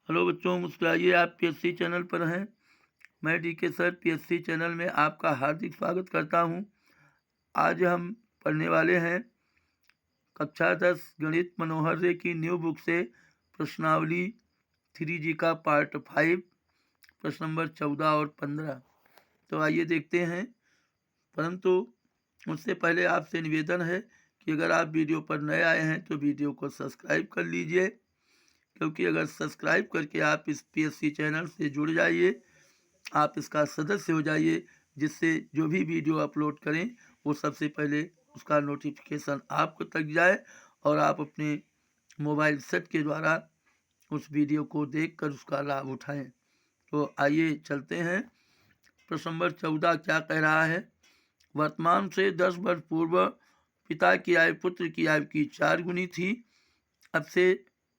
Hello बच्चों, मुस्कुराइए। आप PSC channel पर हैं। मैं डीके सर पीएससी चैनल में आपका हार्दिक स्वागत करता हूं। आज हम पढ़ने वाले हैं कक्षा 10 गणित मनोहर रे की न्यू बुक से प्रश्नावली 3G का पार्ट 5, प्रश्न नंबर 14 और 15। तो आइए देखते हैं। परंतु उससे पहले आपसे निवेदन है कि अगर आप वीडियो पर नए आए हैं तो वीडियो को सब्सक्राइब कर लीजिए, क्योंकि अगर सब्सक्राइब करके आप इस पीएससी चैनल से जुड़ जाइए, आप इसका सदस्य हो जाइए, जिससे जो भी वीडियो अपलोड करें वो सबसे पहले उसका नोटिफिकेशन आपको तक जाए और आप अपने मोबाइल सेट के द्वारा उस वीडियो को देखकर उसका लाभ उठाएं। तो आइए चलते हैं। प्रश्न नंबर 14 क्या कह रहा है? वर्तमान से 10 वर्ष पूर्व पिता की आयु पुत्र की आयु की 4 गुनी थी। अब से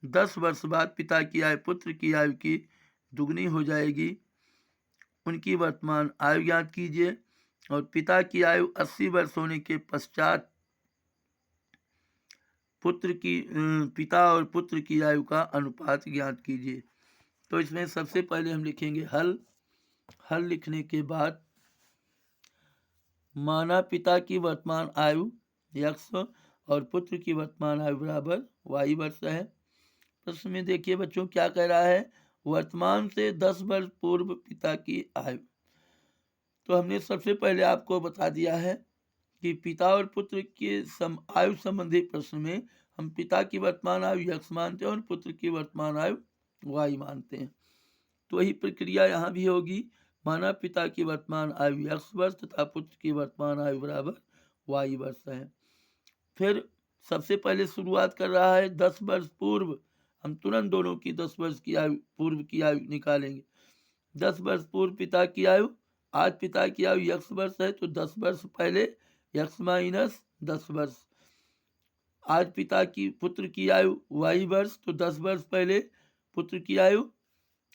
10 वर्ष बाद पिता की आयु पुत्र की आयु की दुगनी हो जाएगी। उनकी वर्तमान आयु ज्ञात कीजिए और पिता की आयु 80 वर्ष होने के पश्चात पिता और पुत्र की आयु का अनुपात ज्ञात कीजिए। तो इसमें सबसे पहले हम लिखेंगे हल लिखने के बाद माना पिता की वर्तमान आयु x और पुत्र की वर्तमान आयु बराबर y वर्ष है। प्रश्न में देखिए बच्चों क्या कह रहा है, वर्तमान से 10 वर्ष पूर्व पिता की आयु। तो हमने सबसे पहले आपको बता दिया है कि पिता और पुत्र के आयु संबंधी प्रश्न में हम पिता की वर्तमान आयु x मानते हैं और पुत्र की वर्तमान आयु y मानते हैं। तो वही प्रक्रिया यहाँ भी होगी। माना पिता की वर्तमान आयु x वर्ष तथा पुत्र की वर्तमान आयु बराबर y वर्ष है। फिर सबसे पहले शुरुआत कर रहा है 10 वर्ष पूर्व। हम तुरंत दोनों की 10 वर्ष की आयु पूर्व की आयु निकालेंगे। 10 वर्ष पूर्व पिता की आयु, आज पिता की आयु x वर्ष है तो 10 वर्ष पहले x माइनस 10 वर्ष। आज पिता की पुत्र की आयु y वर्ष तो 10 वर्ष पहले पुत्र की आयु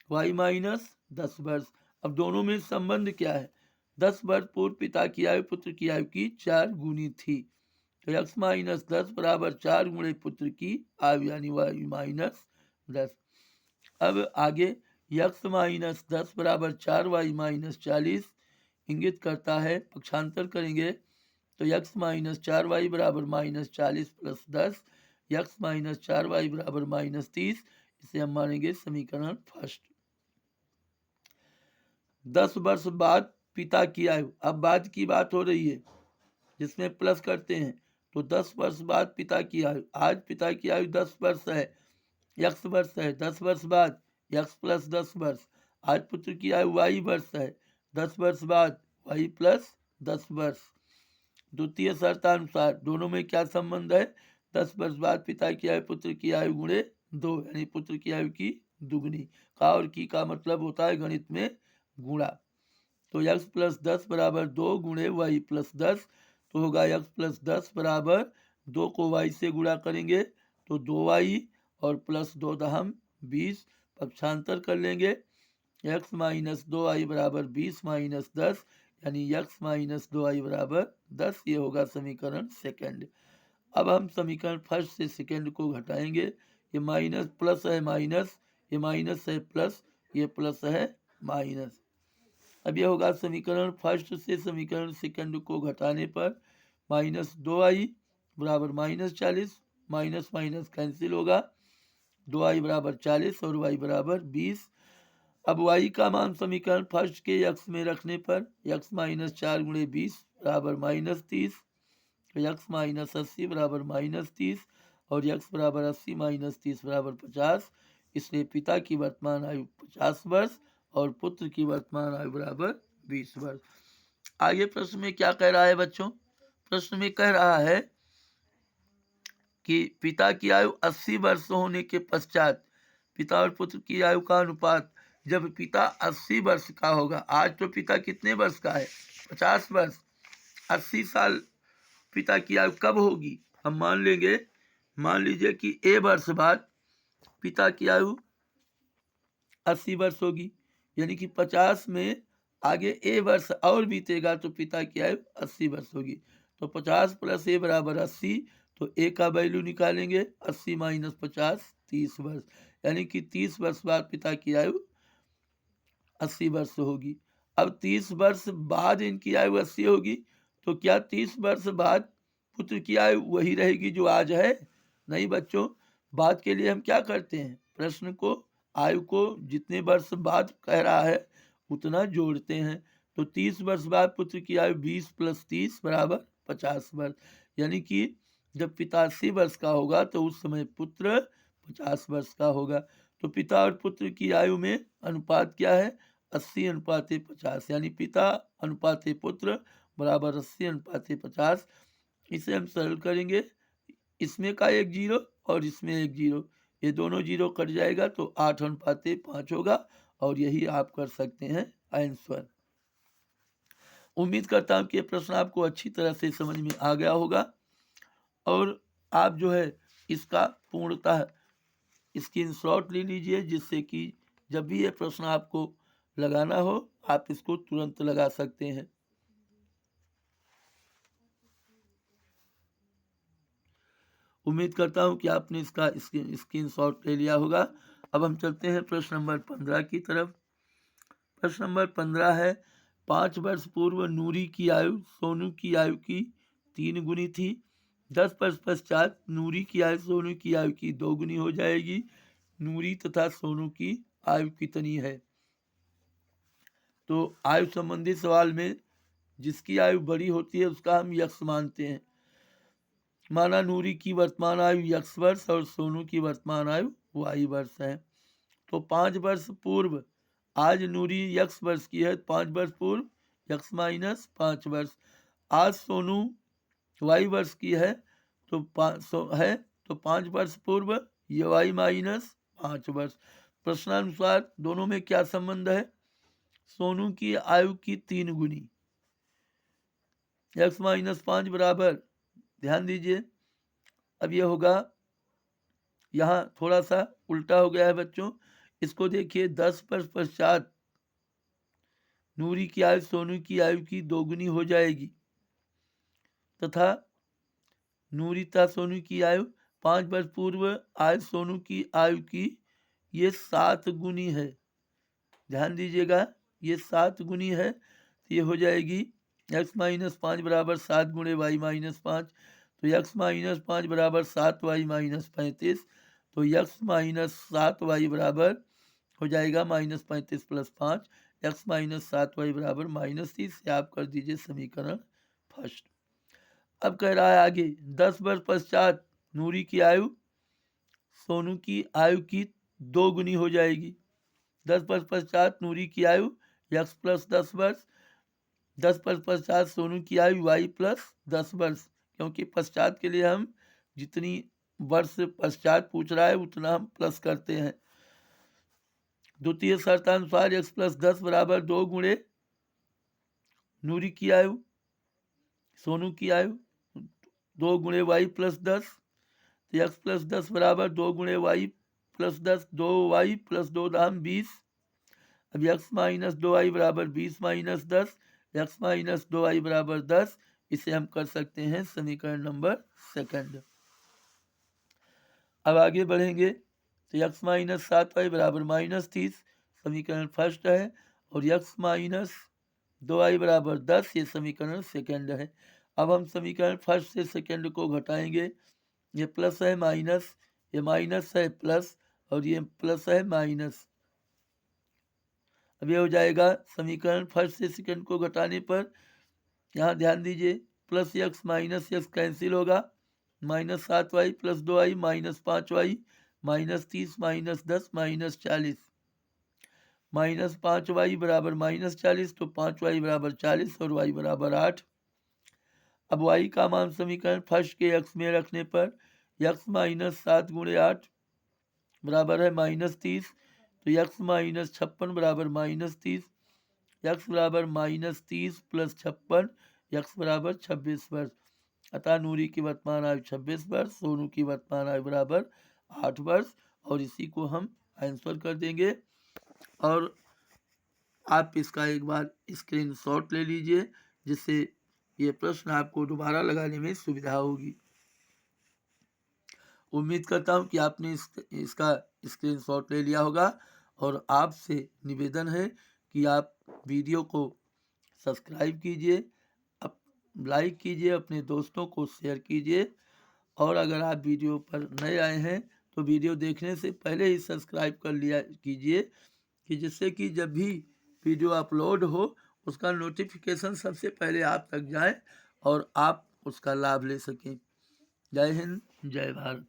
y माइनस 10 वर्ष। अब दोनों में संबंध क्या है? 10 वर्ष पूर्व पिता की आयु पुत्र की आयु की 4 गुनी थी, तो x माइनस 10 बराबर 4 गुणे पुत्र की आयु यानी y माइनस 10। अब आगे x माइनस 10 बराबर 4y माइनस 40 इंगित करता है, पक्षांतर करेंगे तो x माइनस 4y बराबर minus 40 plus 10, x minus 4y बराबर माइनस 30। इसे हम मानेंगे समीकरण फर्स्ट। 10 वर्ष बाद पिता की आयु, अब बाद की बात हो रही है जिसमें प्लस करते हैं, तो 10 वर्ष बाद पिता की आयु, आज पिता की आयु 10 वर्ष है, x वर्ष है। 10 वर्ष बाद x प्लस 10 वर्ष। आज पुत्र की आयु y वर्ष है, 10 वर्ष बाद y प्लस 10 वर्ष। द्वितीय शर्तानुसार दोनों में क्या संबंध है? 10 वर्ष बाद पिता की आयु पुत्र की आयु गुणे 2 यानी पुत्र की आयु की दुगनी। का और की का मतलब होता है गणित में गुणा। तो x प्लस 10 बराबर 2 गुणे y प्लस 10, तो होगा x प्लस 10 बराबर 2 को y से गुणा करेंगे तो 2y और प्लस 2 दहम 20। पक्षांतर कर लेंगे, x माइनस 2y बराबर 20 माइनस 10 यानी x माइनस 2y बराबर 10। ये होगा समीकरण सेकंड। अब हम समीकरण फर्स्ट से सेकंड को घटाएंगे। ये माइनस प्लस है माइनस, ये माइनस है प्लस, ये प्लस है माइनस। अब ये होगा समीकरण फर्स्ट से समीकरण सेकंड को घटाने पर माइनस 2y बराबर माइनस 40, माइनस माइनस कैंसिल होगा, 2y बराबर 40 और y बराबर 20। अब y का मान समीकरण फर्स्ट के x में रखने पर x माइनस 4 गुणे 20 बराबर माइनस 30, तो x माइनस 80 बराबर माइनस 30 और x बराबर 80 माइनस 30 बराबर 50। इसलिए पिता की वर्तमान आयु 50 वर्ष और पुत्र की वर्तमान आयु बराबर 20 वर्ष। आगे प्रश्न में क्या कह रहा है बच्चों? प्रश्न में कह रहा है कि पिता की आयु 80 वर्ष होने के पश्चात पिता और पुत्र की आयु का अनुपात, जब पिता 80 वर्ष का होगा, आज तो पिता कितने वर्ष का है? 50 वर्ष। 80 साल पिता की आयु कब होगी? हम मान लीजिए कि a वर्ष बाद पिता की आयु 80 वर्ष होगी, यानी कि 50 में आगे a वर्ष और बीतेगा तो पिता की आयु 80 वर्ष होगी। तो 50 प्लस a बराबर 80, तो a का वैल्यू निकालेंगे, 80 माइनस 50 30 वर्ष। यानी कि 30 वर्ष बाद पिता की आयु 80 वर्ष होगी। अब 30 वर्ष बाद इनकी आयु 80 होगी, तो क्या 30 वर्ष बाद पुत्र की आयु वही रहेगी जो आज है? नहीं बच्चों, बाद के लिए हम क्या करते हैं, प्रश्न को, आयु को जितने वर्ष बाद कह रहा है उतना जोड़ते हैं। तो 30 वर्ष बाद पुत्र की आयु 20 + 30 = 50 वर्ष, यानी कि जब पिता 80 वर्ष का होगा तो उस समय पुत्र 50 वर्ष का होगा। तो पिता और पुत्र की आयु में अनुपात क्या है? 80:50, यानी पिता अनुपात पुत्र बराबर 80:50। इसे हम सरल करेंगे, इसमें का 1 जीरो और इसमें 1 जीरो, ये दोनों जीरो कट जाएगा तो 8:5 होगा, और यही आप कर सकते हैं आंसर। उम्मीद करता हूँ कि ये प्रश्न आपको अच्छी तरह से समझ में आ गया होगा, और आप जो है इसका पूर्णतः स्क्रीनशॉट ले लीजिए, जिससे कि जब भी ये प्रश्न आपको लगाना हो आप इसको तुरंत लगा सकते हैं। उम्मीद करता हूं कि आपने इसका स्क्रीनशॉट ले लिया होगा। अब हम चलते हैं प्रश्न नंबर 15 की तरफ। प्रश्न नंबर 15 है, 5 वर्ष पूर्व नूरी की आयु सोनू की आयु की 3 गुनी थी। 10 वर्ष पश्चात नूरी की आयु सोनू की आयु की 2 गुनी हो जाएगी। नूरी तथा सोनू की आयु कितनी है? तो आयु संबंधी सवाल में जिसकी आयु बड़ी होती है उसका हम यक्ष मानते हैं। माना नूरी की वर्तमान आयु यक्ष वर्ष और सोनू की वर्तमान आयु वाई वर्ष है। तो 5 वर्ष पूर्व, आज नूरी यक्ष वर्ष की है, 5 वर्ष पूर्व यक्ष माइनस 5 वर्ष। आज सोनू वाई वर्ष की है, तो 5 वर्ष पूर्व ये वाई माइनस 5 वर्ष। प्रश्नानुसार दोनों में क्या संबंध है? सोनू की आयु की 3 गुनी, x - 5 बराबर, ध्यान दीजिए अब ये होगा, यहाँ थोड़ा सा उल्टा हो गया है बच्चों, इसको देखिए। 10 वर्ष पश्चात नूरी की आयु सोनू की आयु की 2 गुनी हो जाएगी, तथा नूरी तथा सोनू की आयु 5 वर्ष पूर्व आयु सोनू की आयु की ये 7 गुनी है। ध्यान दीजिएगा, ये 7 गुनी है, तो ये हो जाएगी x - 5 बराबर 7 गुणे y - 5, तो x - 5 बराबर 7y - 35, तो x - 7y बराबर हो जाएगा -35 + 5, x - 7y बराबर -30। से आप कर दीजिए समीकरण फर्स्ट। अब कह रहा है आगे, 10 वर्ष पश्चात नूरी की आयु सोनू की आयु की 2 गुनी हो जाएगी। 10 वर्ष पश्चात नूरी की आयु x + 10 वर्ष, 10 वर्ष पश्चात सोनू की आयु y + 10 वर्ष, क्योंकि पश्चात के लिए हम जितनी वर्ष पश्चात पूछ रहा है उतना हम प्लस करते हैं। द्वितीय शर्तानुसार x + 10 बराबर 2 गुणे नूरी की आयु सोनू की आयु 2 गुणे y + 10, तो x + 10 बराबर 2 गुणे y + 10, 2y + 2 दाम 20। अब x - 2y बराबर 20 - 10, x - 2y बराबर 10। इसे हम कर सकते हैं समीकरण नंबर सेकंड। अब आगे बढ़ेंगे, तो x - 7y बराबर -30 समीकरण फर्स्ट है, और x - 2y बराबर 10 ये समीकरण सेकंड है। अब हम समीकरण फर्स्ट से सेकंड को घटाएंगे, ये प्लस है माइनस, ये माइनस है प्लस, और ये प्लस है माइनस। अब ये हो जाएगा समीकरण फर्स्ट से सेकंड को घटाने पर, यहाँ ध्यान दीजिए, plus x minus x cancel होगा, -7y + 2y -5y -30 -10 -40, -5y बराबर -40, तो 5y बराबर 40 और y बराबर 8। अब y का मान समीकरण फर्स्ट के x में रखने पर x - 7 गुणे 8 बराबर है -30, तो x - 56 बराबर -30, x बराबर -30 + 56, x बराबर 26 वर्ष। अतः नूरी की वर्तमान आयु 26 वर्ष, सोनू की वर्तमान आयु बराबर 8 वर्ष, और इसी को हम आंसर कर देंगे। और आप इसका एक बार स्क्रीनशॉट ले लीजिए, जिससे ये प्रश्न आपको दोबारा लगाने में सुविधा होगी। उम्मीद करता हूँ कि आपने इसका स्क्रीनशॉट ले लिया होगा। और आपसे निवेदन है कि आप वीडियो को सब्सक्राइब कीजिए, लाइक कीजिए, अपने दोस्तों को शेयर कीजिए। और अगर आप वीडियो पर नए आए हैं तो वीडियो देखने से पहले ही सब्सक्राइब कर लिया कीजिए, कि जिससे कि जब भी वीडियो अपलोड हो उसका नोटिफिकेशन सबसे पहले आप तक जाए और आप उसका लाभ ले सकें। जय हिंद, जय भारत।